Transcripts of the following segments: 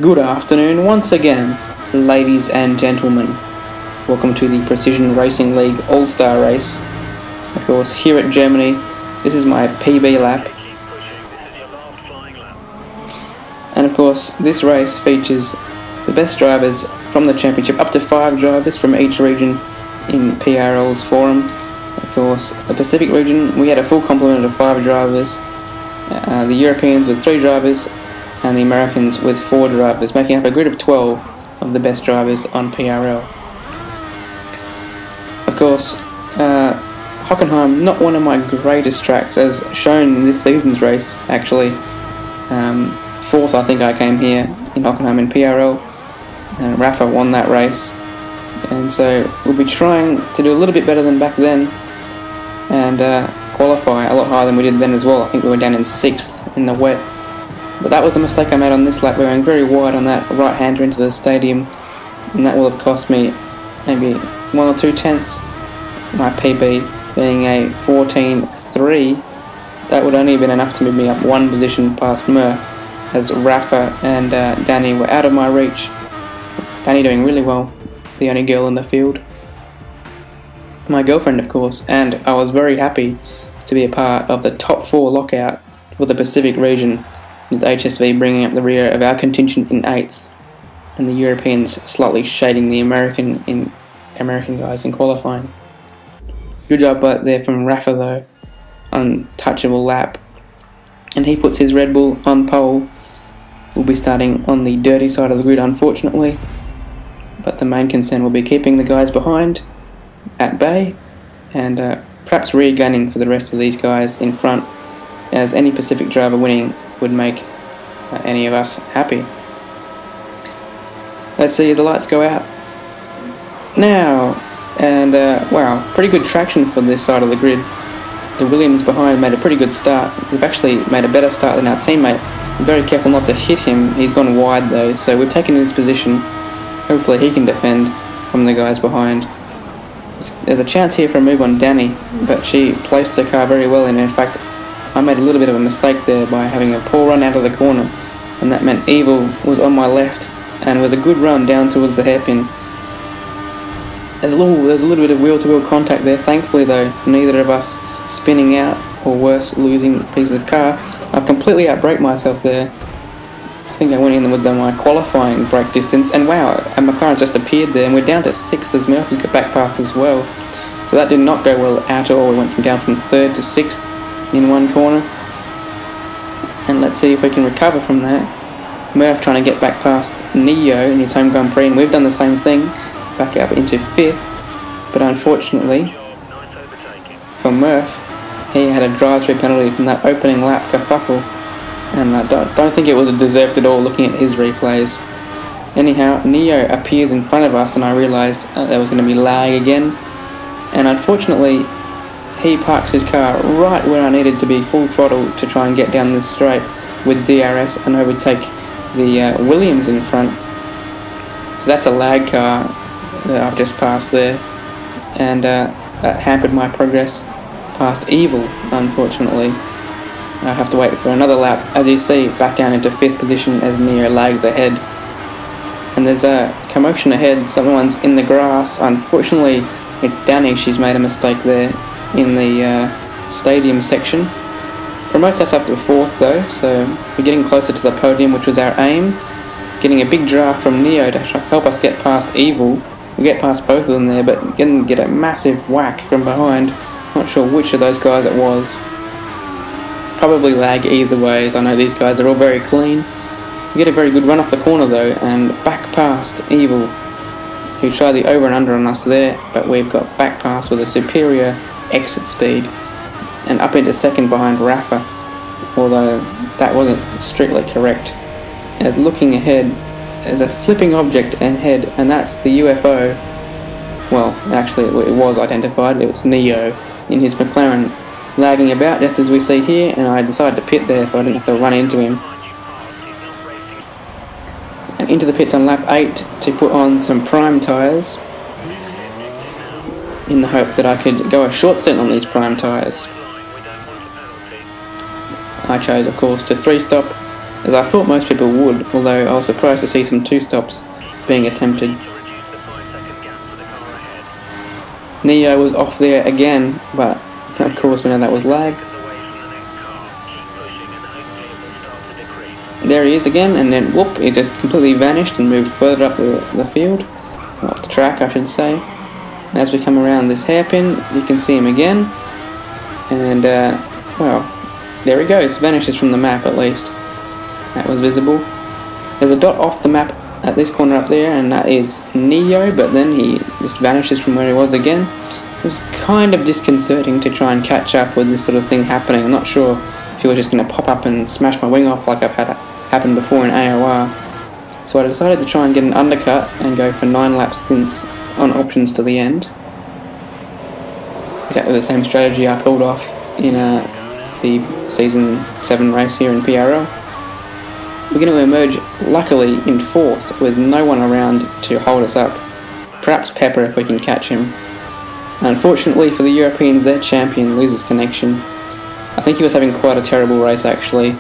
Good afternoon once again, ladies and gentlemen. Welcome to the Precision Racing League All-Star Race. Of course, here at Germany, this is my PB lap. And of course, this race features the best drivers from the championship, up to 5 drivers from each region in PRL's forum. Of course, the Pacific region, we had a full complement of 5 drivers. The Europeans with 3 drivers, and the Americans with 4 drivers, making up a grid of 12 of the best drivers on PRL. Of course, Hockenheim, not one of my greatest tracks, as shown in this season's race, actually. 4th, I think I came here in Hockenheim in PRL, and Rafa won that race. And so we'll be trying to do a little bit better than back then, and qualify a lot higher than we did then as well. I think we were down in 6th in the wet. But that was the mistake I made on this lap, going very wide on that right-hander into the stadium, and that will have cost me maybe 1 or 2 tenths. My PB being a 14.3, that would only have been enough to move me up 1 position past Murph, as Rafa and Danny were out of my reach. Danny doing really well, the only girl in the field. My girlfriend, of course, and I was very happy to be a part of the top 4 lockout for the Pacific region, with HSV bringing up the rear of our contingent in 8th, and the Europeans slightly shading the American guys in qualifying. Good job there from Rafa though, untouchable lap, and he puts his Red Bull on pole. We'll be starting on the dirty side of the grid, unfortunately, but the main concern will be keeping the guys behind at bay, and perhaps rear-gunning for the rest of these guys in front, as any Pacific driver winning would make any of us happy. Let's see as the lights go out now, and wow, pretty good traction for this side of the grid. The Williams behind made a pretty good start. We've actually made a better start than our teammate. We're very careful not to hit him. He's gone wide though, so we've taken his position. Hopefully he can defend from the guys behind. There's a chance here for a move on Danny, but she placed her car very well, and in fact I made a little bit of a mistake there by having a poor run out of the corner, and that meant Evil was on my left, and with a good run down towards the hairpin. There's a little bit of wheel-to-wheel contact there. Thankfully though, neither of us spinning out, or worse, losing pieces of car. I've completely outbraked myself there. I think I went in with my qualifying brake distance, and wow, a McLaren just appeared there, and we're down to 6th as Murphy's got back past as well. So that did not go well at all. We went down from 3rd to 6th in one corner, and let's see if we can recover from that. Murph trying to get back past Neo in his home Grand Prix, and we've done the same thing, back up into 5th, but unfortunately for Murph, he had a drive-through penalty from that opening lap kerfuffle, and I don't think it was deserved at all looking at his replays. Anyhow, Neo appears in front of us, and I realised there was going to be lag again, and unfortunately he parks his car right where I needed to be full throttle to try and get down this straight with DRS and overtake the Williams in front. So that's a lag car that I've just passed there, and that hampered my progress past Evil, unfortunately. I have to wait for another lap, as you see, back down into 5th position as Neo lags ahead. And there's a commotion ahead, someone's in the grass. Unfortunately, it's Danny, she's made a mistake there in the stadium section. Promotes us up to 4th though, so we're getting closer to the podium, which was our aim. Getting a big draft from Neo to help us get past Evil. We get past both of them there, but get a massive whack from behind. Not sure which of those guys it was. Probably lag either way, as I know these guys are all very clean. We get a very good run off the corner though, and back past Evil, who tried the over and under on us there, but we've got back past with a superior exit speed, and up into 2nd behind Rafa, although that wasn't strictly correct, as looking ahead there's a flipping object ahead, and that's the UFO. Well, actually it was identified, it was Neo in his McLaren, lagging about just as we see here, and I decided to pit there so I didn't have to run into him. And into the pits on lap 8 to put on some prime tyres, in the hope that I could go a short stint on these prime tyres. I chose, of course, to 3-stop as I thought most people would, although I was surprised to see some two-stops being attempted. Neo was off there again, but of course we know that was lag. There he is again, and then whoop, he just completely vanished and moved further up the field, up the track I should say. And as we come around this hairpin, you can see him again, and well, there he goes, vanishes from the map at least. That was visible. There's a dot off the map at this corner up there, and that is Neo, but then he just vanishes from where he was again. It was kind of disconcerting to try and catch up with this sort of thing happening. I'm not sure if he was just going to pop up and smash my wing off like I've had happen before in AOR. So I decided to try and get an undercut and go for 9 lap stints on options to the end. Exactly the same strategy I pulled off in the Season 7 race here in PRL. We're going to emerge, luckily, in 4th with no one around to hold us up. Perhaps Pepper if we can catch him. Unfortunately for the Europeans, their champion loses connection. I think he was having quite a terrible race actually.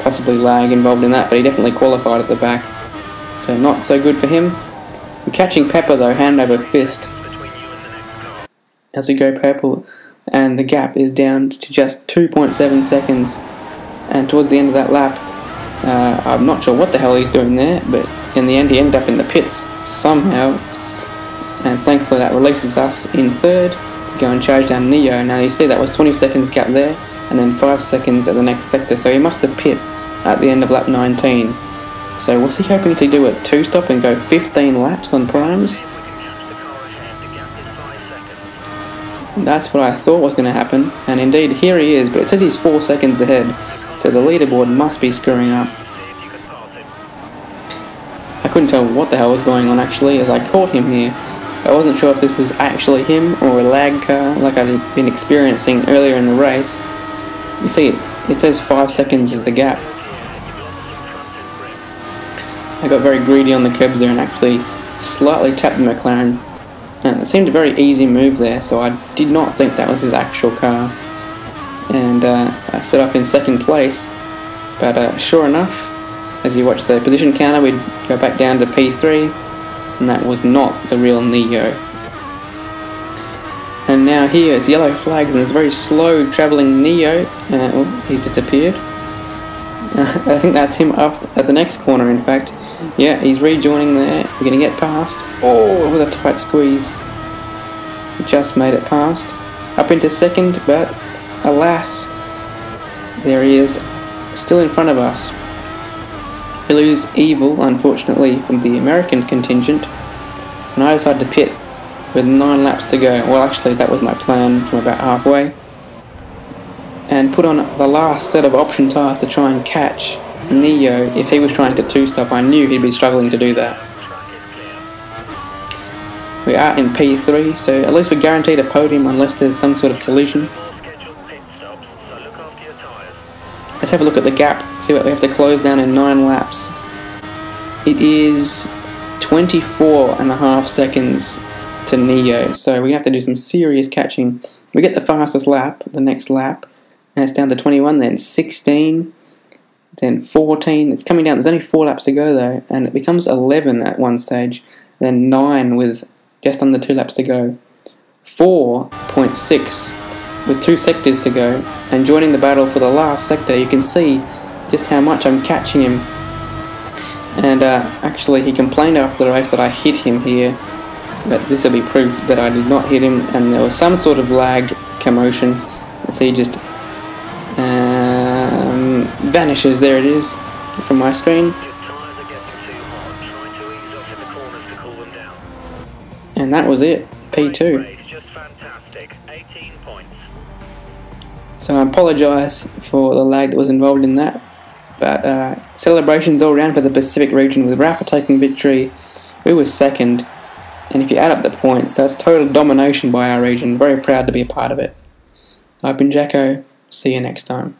Possibly lag involved in that, but he definitely qualified at the back. So not so good for him. We're catching Pepper though, hand over fist. As we go purple, and the gap is down to just 2.7 seconds. And towards the end of that lap, I'm not sure what the hell he's doing there, but in the end he ended up in the pits somehow, and thankfully that releases us in 3rd to go and charge down Neo. Now you see that was 20 seconds gap there, and then 5 seconds at the next sector, so he must have pit at the end of lap 19. So was he hoping to do a 2-stop and go 15 laps on primes? That's what I thought was going to happen, and indeed here he is, but it says he's 4 seconds ahead. So the leaderboard must be screwing up. I couldn't tell what the hell was going on actually as I caught him here. I wasn't sure if this was actually him or a lag car like I'd been experiencing earlier in the race. You see, it says 5 seconds is the gap. I got very greedy on the curbs there and actually slightly tapped the McLaren. And it seemed a very easy move there, so I did not think that was his actual car. And I set up in 2nd place, but sure enough, as you watch the position counter, we'd go back down to P3, and that was not the real Neo. And now here it's yellow flags, and there's a very slow travelling Neo. Oh, he disappeared. I think that's him up at the next corner, in fact. Yeah, he's rejoining there. We're going to get past. Oh, it was a tight squeeze. Just made it past. Up into 2nd, but alas, there he is, still in front of us. We lose Evil, unfortunately, from the American contingent, and I decided to pit with 9 laps to go. Well, actually, that was my plan from about halfway. And put on the last set of option tyres to try and catch Neo. If he was trying to 2-stop, I knew he'd be struggling to do that. We are in P3, so at least we're guaranteed a podium unless there's some sort of collision. Let's have a look at the gap, see what we have to close down in 9 laps. It is 24.5 seconds to Neo, so we're going to have to do some serious catching. We get the fastest lap, the next lap, and it's down to 21, then 16, then 14. It's coming down, there's only 4 laps to go though, and it becomes 11 at one stage, then 9 with just under 2 laps to go, 4.6 with 2 sectors to go, and joining the battle for the last sector. You can see just how much I'm catching him. And actually he complained after the race that I hit him here, but this will be proof that I did not hit him, and there was some sort of lag commotion. So he just vanishes. There it is from my screen. And that was it, P2. So I apologise for the lag that was involved in that, but celebrations all round for the Pacific region with Rafa taking victory. We were 2nd, and if you add up the points, that's total domination by our region. Very proud to be a part of it. I've been Jacko, see you next time.